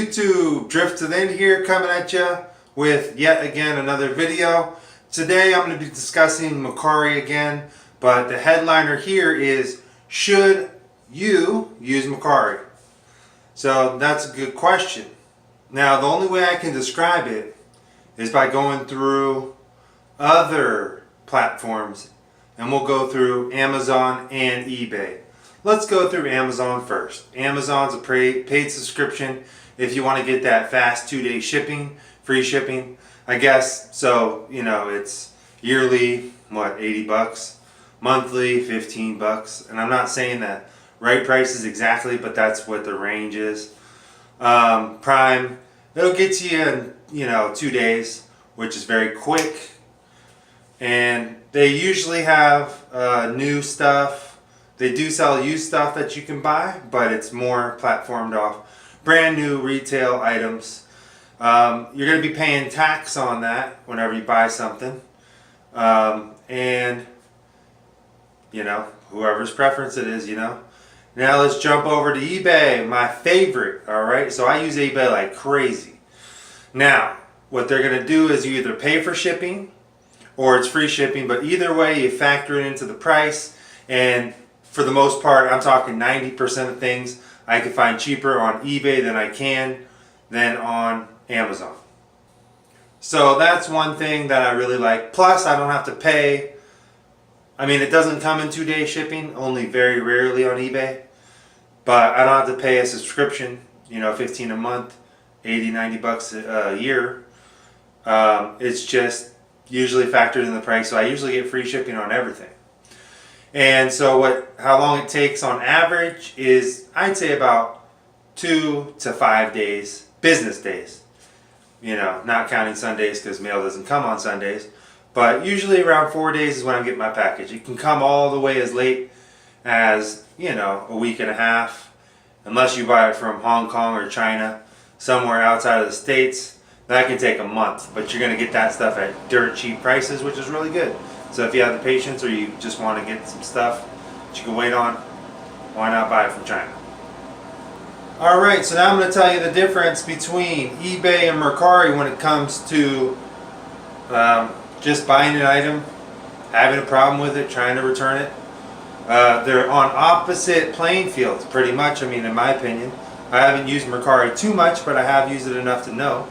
YouTube, Drift to the End here, coming at you with yet again another video. Today I'm going to be discussing Mercari again, but the headliner here is, should you use Mercari? So that's a good question. Now the only way I can describe it is by going through other platforms, and we'll go through Amazon and eBay. Let's go through Amazon first. Amazon's a paid subscription if you want to get that fast 2-day shipping, free shipping, I guess. So, you know, it's yearly, what, 80 bucks? Monthly, 15 bucks. And I'm not saying that right prices exactly, but that's what the range is. Prime, it'll get to you in, 2 days, which is very quick. And they usually have new stuff. They do sell used stuff that you can buy, but it's more platformed off brand new retail items. You're going to be paying tax on that whenever you buy something. And, whoever's preference it is, Now let's jump over to eBay, my favorite, alright? So I use eBay like crazy. Now, what they're going to do is you either pay for shipping or it's free shipping, but either way you factor it into the price. And for the most part, I'm talking 90% of things I can find cheaper on eBay than on Amazon. So that's one thing that I really like. Plus, I don't have to pay. I mean, it doesn't come in 2-day shipping, only very rarely on eBay. But I don't have to pay a subscription, $15 a month, 80, 90 bucks a year. It's just usually factored in the price, so I usually get free shipping on everything. And so how long it takes on average is, I'd say about 2 to 5 days, business days. Not counting Sundays because mail doesn't come on Sundays. But usually around 4 days is when I'm getting my package. It can come all the way as late as, a week and a half. Unless you buy it from Hong Kong or China, somewhere outside of the States, that can take a month. But you're going to get that stuff at dirt cheap prices, which is really good. So if you have the patience or you just want to get some stuff that you can wait on, why not buy it from China? Alright, so now I'm going to tell you the difference between eBay and Mercari when it comes to just buying an item, having a problem with it, trying to return it. They're on opposite playing fields, pretty much, in my opinion. I haven't used Mercari too much, but I have used it enough to know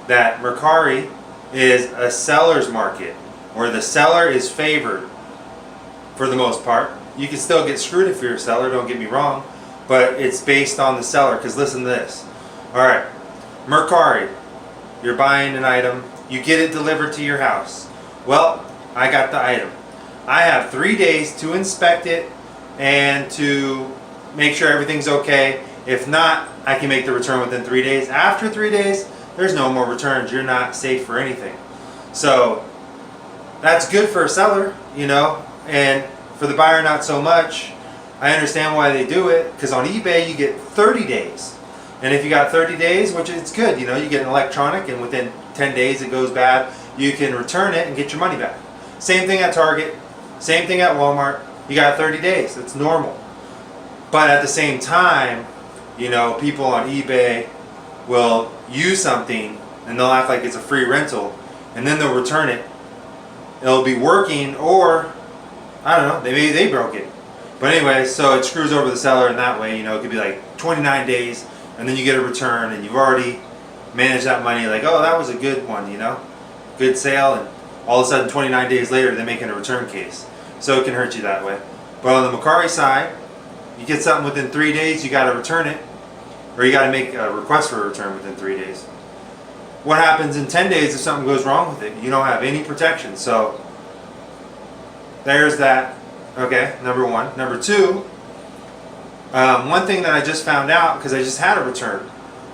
that Mercari is a seller's market, where the seller is favored for the most part. You can still get screwed if you're a seller, don't get me wrong, but it's based on the seller. Because listen to this. Alright, Mercari, you're buying an item, you get it delivered to your house. Well, I got the item. I have 3 days to inspect it and to make sure everything's okay. If not, I can make the return within 3 days. After 3 days, there's no more returns. You're not safe for anything. So that's good for a seller, and for the buyer not so much. I understand why they do it, because on eBay you get 30 days. And if you got 30 days, which is good, you get an electronic and within 10 days it goes bad, you can return it and get your money back. Same thing at Target, same thing at Walmart. You got 30 days, it's normal. But at the same time, people on eBay will use something and they'll act like it's a free rental, and then they'll return it. It'll be working, or I don't know, maybe they broke it. But anyway, so it screws over the seller in that way. It could be like 29 days and then you get a return and you've already managed that money, like, oh, that was a good one, good sale, and all of a sudden 29 days later they're making a return case. So it can hurt you that way. But on the Mercari side, you get something within 3 days, you got to return it, or you got to make a request for a return within 3 days. What happens in 10 days if something goes wrong with it? You don't have any protection. So there's that. Okay, number one. Number two, one thing that I just found out, because I just had a return.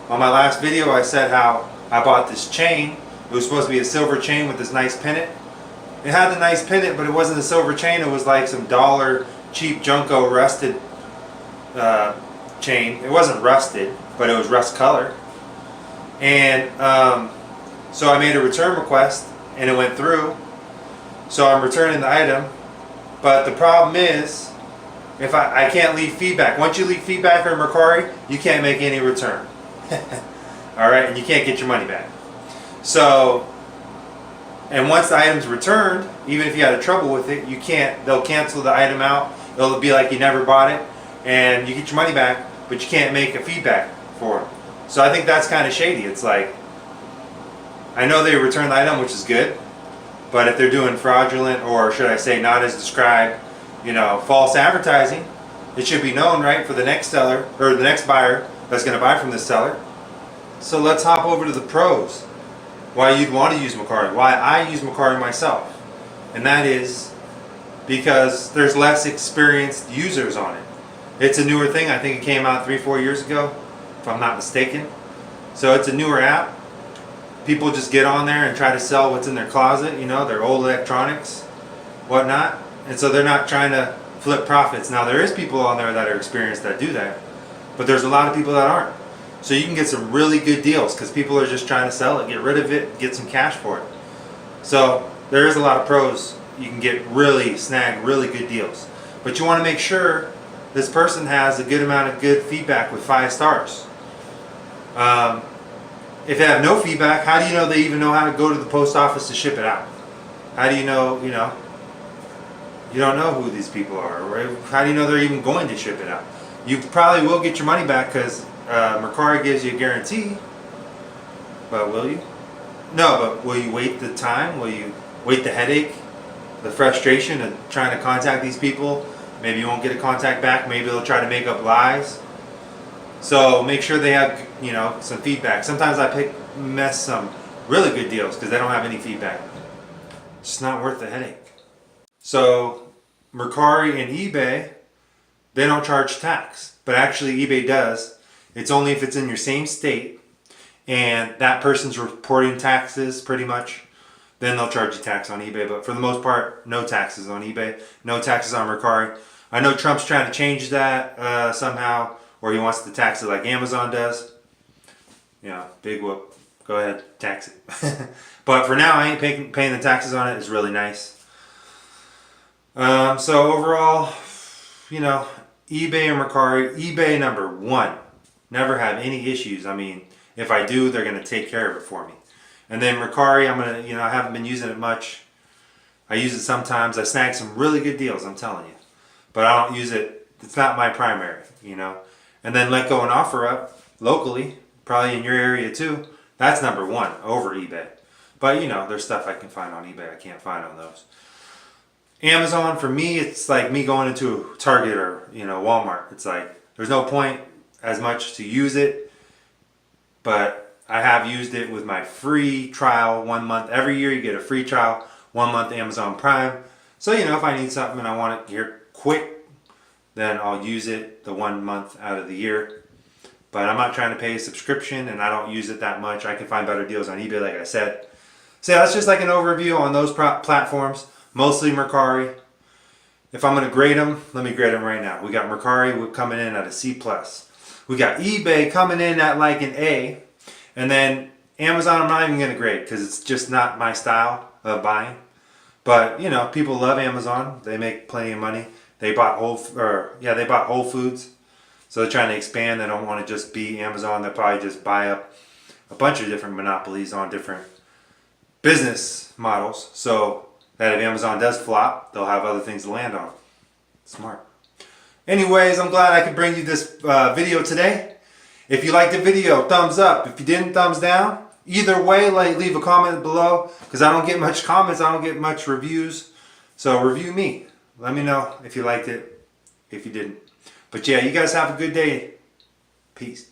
On my last video I said how I bought this chain. It was supposed to be a silver chain with this nice pennant. It had the nice pennant, but it wasn't a silver chain. It was like some dollar cheap Junko rusted chain. It wasn't rusted, but it was rust color. And so I made a return request and it went through. So I'm returning the item. But the problem is, if I can't leave feedback. Once you leave feedback on Mercari, you can't make any return. All right, and you can't get your money back. So, and once the item's returned, even if you had trouble with it, you can't. They'll cancel the item out. It'll be like you never bought it, and you get your money back, but you can't make a feedback for it. So I think that's kind of shady. It's like, I know they return the item, which is good, but if they're doing fraudulent, or should I say not as described, false advertising, it should be known, right, for the next seller or the next buyer that's going to buy from this seller. So let's hop over to the pros. Why you'd want to use Mercari, why I use Mercari myself, and that is because there's less experienced users on it. It's a newer thing. I think it came out 3-4 years ago, if I'm not mistaken. So it's a newer app. People just get on there and try to sell what's in their closet, their old electronics, whatnot. And so they're not trying to flip profits. Now there is people on there that are experienced that do that, but there's a lot of people that aren't. So you can get some really good deals because people are just trying to sell it, get rid of it, get some cash for it. So there is a lot of pros. You can snag really good deals. But you want to make sure this person has a good amount of good feedback with 5 stars. If they have no feedback, how do you know they even know how to go to the post office to ship it out? How do you know, you don't know who these people are, or how do you know they're even going to ship it out? You probably will get your money back because Mercari gives you a guarantee, but will you? No, but will you wait the time? Will you wait the headache, the frustration of trying to contact these people? Maybe you won't get a contact back. Maybe they'll try to make up lies. So make sure they have, some feedback. Sometimes I miss some really good deals because they don't have any feedback. It's not worth the headache. So Mercari and eBay, they don't charge tax, but actually eBay does. It's only if it's in your same state and that person's reporting taxes pretty much, then they'll charge you tax on eBay. But for the most part, no taxes on eBay, no taxes on Mercari. I know Trump's trying to change that somehow, or he wants to tax it like Amazon does. Big whoop. Go ahead, tax it. But for now, I ain't paying the taxes on it. It's really nice. So overall, eBay and Mercari, eBay number 1. Never have any issues. I mean, if I do, they're going to take care of it for me. And then Mercari, I haven't been using it much. I use it sometimes. I snag some really good deals, I'm telling you. But I don't use it. It's not my primary, And then Let Go and OfferUp locally, probably in your area too. That's number 1 over eBay. But there's stuff I can find on eBay I can't find on those. Amazon, for me, it's like me going into Target or Walmart. It's like there's no point as much to use it, but I have used it with my free trial 1 month. Every year you get a free trial, 1 month Amazon Prime. So if I need something and I want it here quick, then I'll use it the 1 month out of the year. But I'm not trying to pay a subscription, and I don't use it that much. I can find better deals on eBay, like I said. So that's just like an overview on those platforms. Mostly Mercari. If I'm going to grade them, let me grade them right now. We got Mercari coming in at a C+. We got eBay coming in at like an A. And then Amazon, I'm not even going to grade because it's just not my style of buying. But, people love Amazon. They make plenty of money. They bought Whole Foods. So they're trying to expand. They don't want to just be Amazon. They'll probably just buy up a bunch of different monopolies on different business models. So that if Amazon does flop, they'll have other things to land on. Smart. Anyways, I'm glad I could bring you this video today. If you liked the video, thumbs up. If you didn't, thumbs down. Either way, leave a comment below because I don't get much comments. I don't get much reviews. So review me. Let me know if you liked it, if you didn't. But yeah, you guys have a good day. Peace.